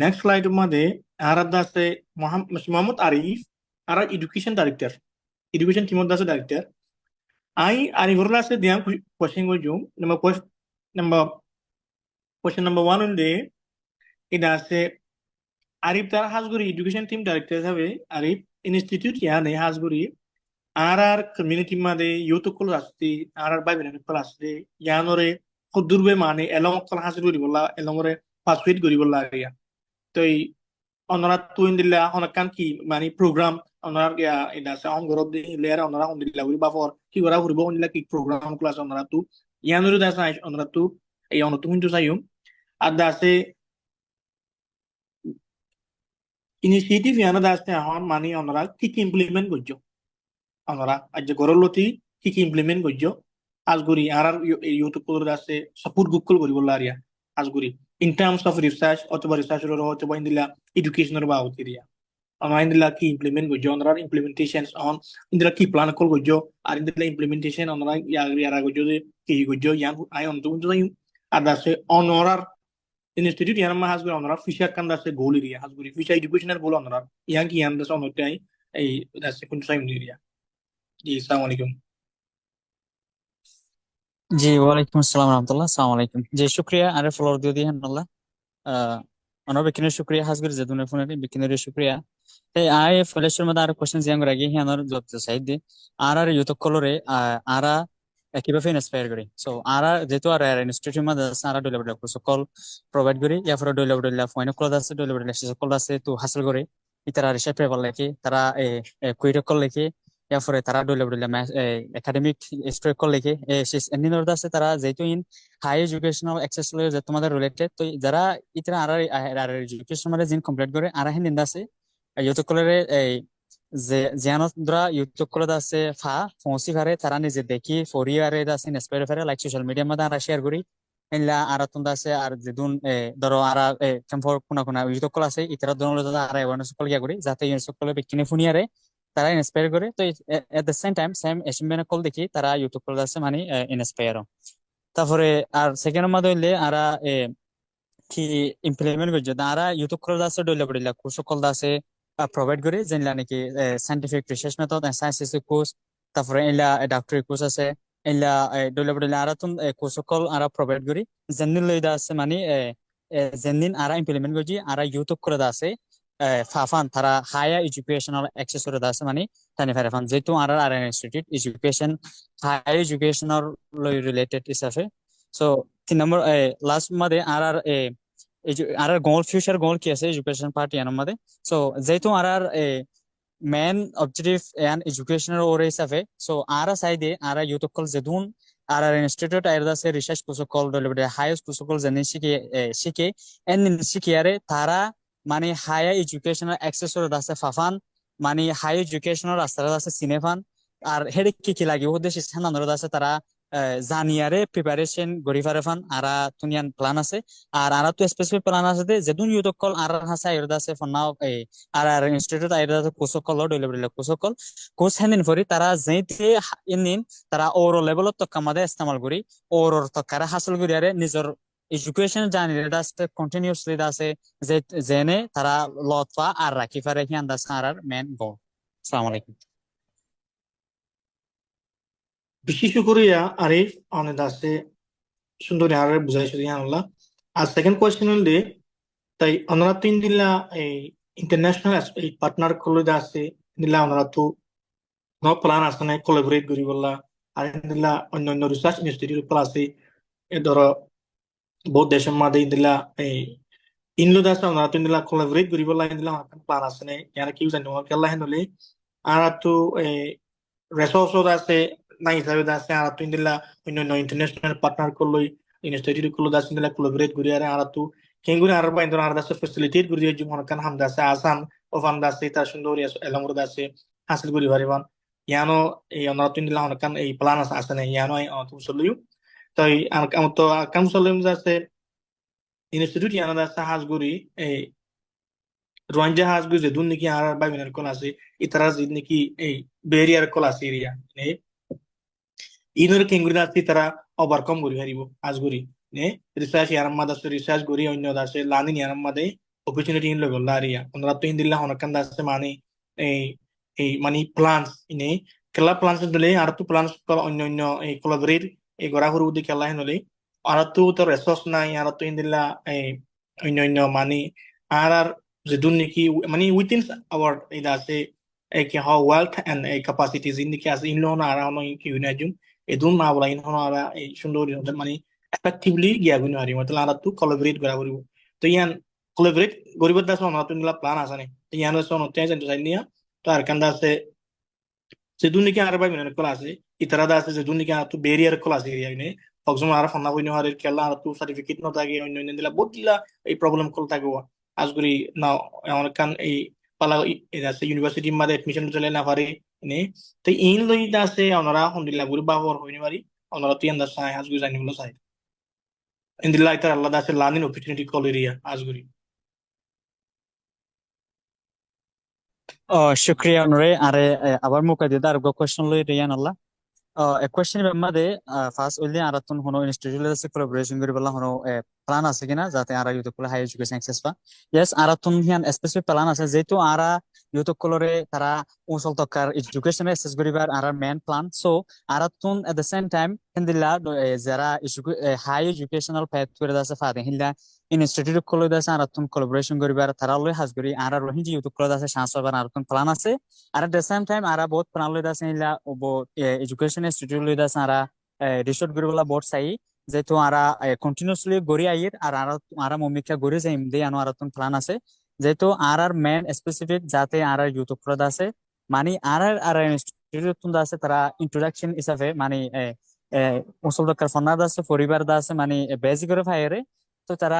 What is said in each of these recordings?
next slide मध्ये আরাদা আছে মোহাম্মদ আরিফ আর education director education টিমত আছে ডাইরেক্টর আই আরিফুরলা আছে দিয়া কোশ্চেন গজুম নাম্বার কোশ্চেন নাম্বার 1 উন্ডে এটা আছে আরিফ তার হাজগুড়ি এডুকেশন টিম ডাইরেক্টর হিসাবে আরিফ ইনস্টিটিউট ইয়ানে হাজগুড়ি আর কমিউনিটি মাঝে ইউথ কল আসছে আর বাই বেন কল আসছে ইয়ানরে খুদুরবে মানে এলং কল হাসিল করি বলা এলংরে পাসওয়ার্ড করি বলা আরিয়া তো এই অনরা তুইন দিলা অনকান কি মানে প্রোগ্রাম অনরা গিয়া এটা আছে অন গরব দি লেয়ার অনরা অন দিলা উরি বাফর কি করা হরিব অন দিলা কি প্রোগ্রাম ক্লাস অনরা তু ইয়ানরে দাস অনরা তু এই অন তু কিন্তু সাইম আর দাসে ইনিশিয়েটিভ ইয়ানা দাসে এখন মানে অনরা কি কি ইমপ্লিমেন্ট করছো আমরা আজ গরলতি কি কি ইমপ্লিমেন্ট করছো আজগুরি আর ইউটিউব করে আছে সাপোর্ট গুগল করি বললা আরিয়া আজগুরি ইন টার্মস অফ রিসার্চ অথবা রিসার্চের অথবা ইন্দিলা এডুকেশনের বা আউতিরিয়া আমরা ইন্দিলা কি ইমপ্লিমেন্ট করছো আমরা ইমপ্লিমেন্টেশন অন ইন্দিলা কি প্ল্যান কল করছো আর ইন্দিলা ইমপ্লিমেন্টেশন আমরা ইয়ারা করছো যে কি করছো ইয়ান আই অন তো আর আছে অনরার ইনস্টিটিউট ইয়ার মা হাজগুরি অনরা ফিশার কান আছে গোল এরিয়া হাজগুরি ফিশার এডুকেশনের গোল অনরা ইয়ান কি ইয়ান দাস অনটাই এই আছে কোন সাইম এরিয়া জি আসসালামু আলাইকুম জি ওয়ালাইকুম আসসালাম রহমতুল্লাহ আসসালামু আলাইকুম জি শুক্রিয়া আরে ফলোর দিও দি হান্নাল্লাহ অনর বিকিনের শুক্রিয়া হাজগর জেদুনের ফোনে বিকিনের শুক্রিয়া তাই আই ফলেশের মধ্যে আর কোশ্চেন জিয়াং রাগি হিয়ানোর জব সাইড দি আর ইউতুব কলরে আরা কিভাবে ইন্সপায়ার করি সো আর যেহেতু আর ইনস্টিটিউট মধ্যে আছে আর ডলে বডলে কোর্স কল প্রোভাইড করি ইয়া ফর ডলে বডলে ফয়েন কল আছে ডলে বডলে শেষ কল আছে তো হাসিল করে ইতারা রিসার্চ পেপার লেখি তারা কুইট কল লেখি ইয়া ফরে তারা ডলে বডলে একাডেমিক স্টোরি কল লেখি এন্ডিনর আছে তারা যেহেতু ইন হাই এডুকেশনাল অ্যাক্সেস লয়ে যে তোমাদের রিলেটেড তো যারা ইতরা আর এডুকেশন মানে জিন কমপ্লিট করে আর হিন আছে ইউটিউব কলরে এই যে জিয়ানদ্রা ইউটিউব কলরে আছে ফোনসি ফারে তারা নিজে দেখি ফরিয়ারে আছে ইন্সপায়ার ফারে লাইক সোশ্যাল মিডিয়া মধ্যে আর শেয়ার করি এলা আর তুন্দা আছে আর যেদুন ধরো আর কেমফর কোনা কোনা ইউটিউব কল আছে ইতরা দন লদা আর অ্যাওয়ারনেস কল গিয়া করি যাতে ইউটিউব কলে বিকিনে ফুনিয়ারে তারা ইন্সপায়ার করে তো at the same time same SMBN কল দেখি তারা ইউটিউব কল আছে মানে ইন্সপায়ার তারপরে আর সেকেন্ড মধ্যে হইলে আর কি ইমপ্লিমেন্ট করছে তারা ইউটিউব কল আছে ডইলা পড়িলা কোর্স কল আছে প্রোভাইড করে যেনলা নাকি scientific research method and science course তারপরে এলা ডক্টরি কোর্স আছে এলা ডইলা পড়িলা আর তুন কোর্স কল আর প্রোভাইড করি যেনিন লইদা আছে মানে যেনিন আর ইমপ্লিমেন্ট করছি আর ইউটিউব করে আছে ফাফান তারা হায়ার এডুকেশনাল অ্যাক্সেস করে আছে মানে তানি ফারাফান যেহেতু আর institute education higher educational related হিসাবে সো 3 নম্বর লাস্ট মাদে আর গোল ফিউচার গোল কি আছে এডুকেশন পার্ট ইয়ানোর মধ্যে সো যেহেতু আর মেন অবজেক্টিভ এন্ড এডুকেশনের ওর হিসাবে সো আর সাইডে আর ইউটিউব কল যেদুন আর ইনস্টিটিউট আর আছে research protocol delivery highest protocol জানি শিখে এন শিখিয়ারে তারা মানে হায়ার এডুকেশনাল অ্যাক্সেস আছে ফাফান মানে হাই এডুকেশনাল রাস্তা আছে সিনেফান আর হেডে কি কি লাগে ওদের স্থান আছে তারা জানিয়ারে প্রিপারেশন গড়ি ফারেফান আরা তুনিয়ান প্ল্যান আছে আর আরা তো স্পেসিফিক প্ল্যান আছে যে যেদুন ইউটিউব কল আর হাসা আইরদা আছে ফনাও আর ইনস্টিটিউট আইরদা আছে কোসকল ডেলিভারি কোসকল কোস হ্যান্ডিন ফরি তারা যেতে ইনিন তারা ওর লেভেলত তো কামাদে ইস্তেমাল করি ওর তো কারা হাসিল করি আরে নিজের এডুকেশন জানি এটা আছে কন্টিনিউসলি আছে যে জেনে তারা লতফা আর রাখি ফারে কি আন্দাজ আর মেন গোল আসসালামু আলাইকুম বেশি শুক্রিয়া আরিফ অনেক আছে সুন্দর আরে বুঝাইছো আল্লাহ আর সেকেন্ড কোয়েশ্চেন হল তাই আমরা তিন দিলা এই ইন্টারন্যাশনাল এই পার্টনার কলেজ আছে দিলা আমরা তো ন প্ল্যান আছে না কোলাবরেট করি বললা আর দিলা অন্য অন্য রিসার্চ ইনস্টিটিউট প্লাস এ ধরো বহুত দেশের মধ্যে দিলা এই ইনলো দাস আমরা তিন দিলা কোলাবরেট করি বললা দিলা আমার প্ল্যান আছে না ইয়ারা কি জানো কেলা হেনলে আর তো এই রেসোর্স আছে না হিসাবে আছে আর তো দিলা অন্য অন্য ইন্টারন্যাশনাল পার্টনার করলই ইনস্টিটিউট করলো দাস দিলা কোলাবরেট করি আর তো কেঙ্গুরি আর বাইন্দর আর দাস ফ্যাসিলিটেট করি যে মনে কান হামদা আছে আসান ও ফামদা আছে তার সুন্দর এলামুর আছে হাসিল করি পারিবান ইয়ানো এই আমরা তো দিলা অনেক এই প্ল্যান আছে না ইয়ানো আই তো সলিউ তাই আর তো কাম সলিম আছে ইনস্টিটিউট ইয়ানো আছে হাজগুড়ি এই রোয়াঞ্জা হাজগুড়ি যে দুন নাকি আর বাইমিনার কোন আছে ইতারা যে নাকি এই বেরিয়ার কোল আছে এরিয়া ইনোর কেঙ্গুরি আছে তারা ওভারকাম করি হারিব আজগুড়ি নে রিসার্চ ইয়ারাম মাদ আছে রিসার্চ করি অন্য আছে লানিন ইয়ারাম মাদে opportunity in level area onara to indilla honakan da se mani এই মানে প্লান্স ইনে খেলা প্লান্স দিলে আর তো প্লান্স অন্য অন্য এই কোলাবরেট এই গড়া হরু দি খেলা হেনলে আর তো তোর রেসোর্স নাই আর তো ইন্দিলা এই অন্য অন্য মানে আর যেদুন নাকি মানে উইদিন আওয়ার এই আছে এই কি হাউ ওয়েলথ এন্ড এই ক্যাপাসিটিজ ইন কি আছে ইনলো না আর অন্য কি ইউনাজুম এদুন মা বলা ইন হনো আর এই সুন্দর মানে এফেক্টিভলি গিয়া গুনো আরি মতলা আর তো কোলাবরেট গড়া হরু তো ইয়ান কোলাবরেট গরিবত দাস না তো নিলা প্ল্যান আছে নে তো ইয়ান সোনো তেজ এন্ড সাইনিয়া তো আর কান্দা আছে seduni ke arba minne class itara da se seduni ke atu barrier class area ne oxum ara fonna hoino harir kella atu certificate no tage onno ne dila botila ei problem kol tago asguri na on kan ei pala ida se university made admission chale na pare ne te in loi da se onara hondila guri ba hor hoino mari onara tian da sai asguri jani bolo sai indilla itara alla da se learning opportunity call area asguri শুক্রিয়া অনরে আরে আবার মুকা দিদা আর question লই রিয়ান আল্লাহ a question বেমাদে first ওইলে Arathoon হনো institute আছে collaboration করি বলা হনো প্ল্যান আছে কিনা যাতে আরা ইউটিউব কোলা হাই এডুকেশন অ্যাক্সেস পা ইয়েস আরাতুন হিয়ান স্পেসিফিক প্ল্যান আছে যেহেতু আরা ইউটিউব কোলরে তারা উসল তকার এডুকেশন অ্যাক্সেস করিবার আরা মেন প্ল্যান সো আরাতুন এট দ্য সেম টাইম হিন্দিলা যারা হাই এডুকেশনাল প্যাথ করে আছে ফাদে হিন্দিলা ইনস্টিটিউট কোলে আছে আরাতুন কোলাবোরেশন করিবার তারা লই হাজ করি আরা রোহিঙ্গি ইউটিউব কোলে আছে চান্স পাবার আরাতুন প্ল্যান আছে আর এট দ্য সেম টাইম আরা বহুত প্ল্যান লই আছে হিন্দিলা এডুকেশন ইনস্টিটিউট লই আছে আরা রিসোর্ট গরিবলা বোর্ড চাই যেহেতু আরা কন্টিনিউসলি গড়ি আইর আর আরা মমিকা গড়ি যাইম দে আনো আরাতুন প্ল্যান আছে যেহেতু আর মেন স্পেসিফিক যাতে আর ইউটিউব প্রদ আছে মানে আর ইনস্টিটিউট তুন আছে তারা ইন্ট্রোডাকশন হিসাবে মানে মুসল দরকার ফন্নাদ আছে পরিবার দা আছে মানে বেসিক করে ফায়ারে তো তারা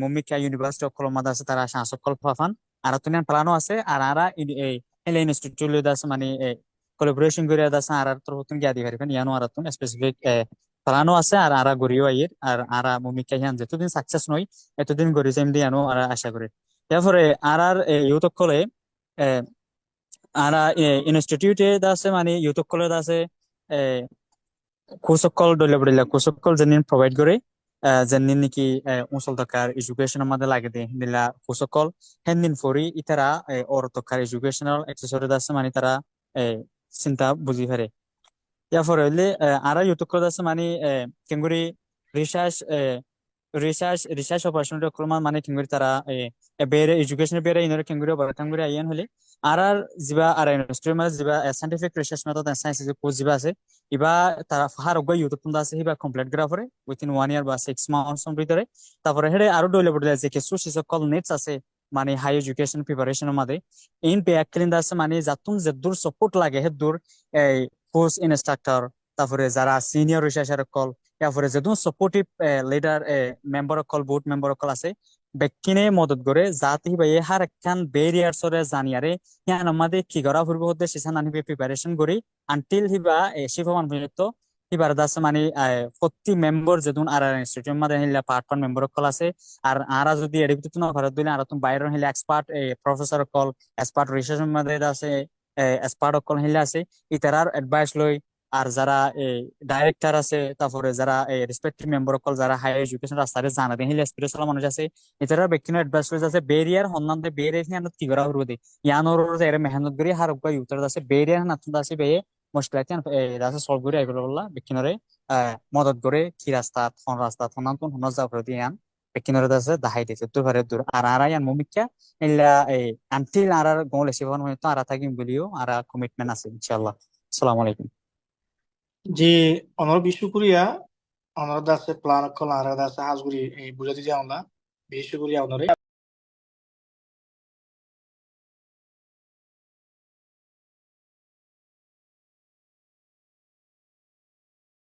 মমিকা ইউনিভার্সিটি অফ কলমাদা আছে তারা শাসকল ফাফান আর তুনিয়ান প্ল্যানও আছে আর আরা এই ইনস্টিটিউট আছে মানে কোলাবোরেশন করে আছে আর তরফতুন গিয়া দিবার ইয়ানো আরাতুন স্পেসিফিক প্ল্যানও আছে আর আরা গড়িও আইর আর আরা মমিকা হিয়ান যতদিন সাকসেস নই এতদিন গড়ি সেম দি আনো আর আশা করে তারপরে আর ইউটিউব কলে আর ইনস্টিটিউটে আছে মানে ইউটিউব কলে আছে কোসকল দলে বড়িলা কোসকল যেনিন প্রোভাইড করে যেনিন নাকি উসল তকার এডুকেশনের মধ্যে লাগে দে দিলা কোসকল হেনদিন ফরি ইতারা অর তকার এডুকেশনাল অ্যাক্সেসরিজ আছে মানে তারা চিন্তা বুঝি ফেরে ইয়ারপরে হইলে আর ইউটিউব করে আছে মানে কেঙ্গুরি রিসার্চ রিসার্চ অপারেশনটা করমান মানে কেঙ্গুরি তারা বেরে এডুকেশন বেরে ইনরে কেঙ্গুরি কেঙ্গুরি আইয়ান হলে আর জিবা আর ইন্ডাস্ট্রি মানে জিবা scientific research method and science course জিবা আছে ইবা তারা ফাহার গয় ইউটিউব তুন্দা আছে হিবা কমপ্লিট করা পরে উইথিন 1 ইয়ার বা 6 মান্থস ভিতরে তারপরে হেডে আরো ডইলে বড়লে যে কিছু সকল নেটস আছে মানে হাই এডুকেশন প্রিপারেশনের মধ্যে ইন ব্যাকলিন আছে মানে যাতুন যে দূর সাপোর্ট লাগে হে দূর এই কোর্স ইনস্ট্রাক্টর তারপরে যারা সিনিয়র রিসার্চার কল তারপরে যেদুন সাপোর্টিভ লিডার মেম্বার কল বোর্ড মেম্বার কল আছে বেকিনে মদত করে যাতে হিবা এ হার একখান বেরিয়ার সরে জানিয়ারে হিয়ান আমাদের কি করা পূর্ব হতে সেখান আনিবে প্রিপারেশন করি আনটিল হিবা শিফমান পর্যন্ত হিবার দাসে মানে প্রতি মেম্বার যেদুন আর ইনস্টিটিউট মাঝে হিলা পার্ট মেম্বার কল আছে আর আরা যদি এর ভিতর না ভারত দিলে আর তুমি বাইরের হিলা এক্সপার্ট প্রফেসর কল এক্সপার্ট রিসার্চ মাঝে আছে এক্সপার্ট কল হিলা আছে ইতারার অ্যাডভাইস লই আর যারা ডাইরেক্টর আছে তারপরে যারা রেসপেক্টিভ মেম্বার কল যারা হাই এডুকেশন রাস্তায় জানা দেন হিলা স্পিরিচুয়াল মানুষ আছে এটারা ব্যক্তিগত অ্যাডভাইস লই আছে বেরিয়ার হন্নান্দে বেরিয়ার হিয়ানত কি করা হরবে ইয়ানোর এর মেহনত করি হার গয় উত্তর আছে বেরিয়ার নাতুন আছে বে মুশকিলাতি রাস্তা সলভ করে আইবল বললা ব্যক্তিনরে মদত করে কি রাস্তা কোন রাস্তা হন্নান্তন হন্ন যা প্রতি ইয়ান ব্যক্তিনরে আছে দাহাই দিতে তো পারে দূর আর আর ইয়ান মুমিকা ইল্লা আনটিল আর গোল এসেবন হয়তো আর থাকিম বলিও আর কমিটমেন্ট আছে ইনশাআল্লাহ আসসালামু আলাইকুম যে অনর বিশুকুরিয়া অনর দাসে প্ল্যান কল আর দাসে হাজগুড়ি এই বুঝাতে যাও না বিশুকুরিয়া অনরে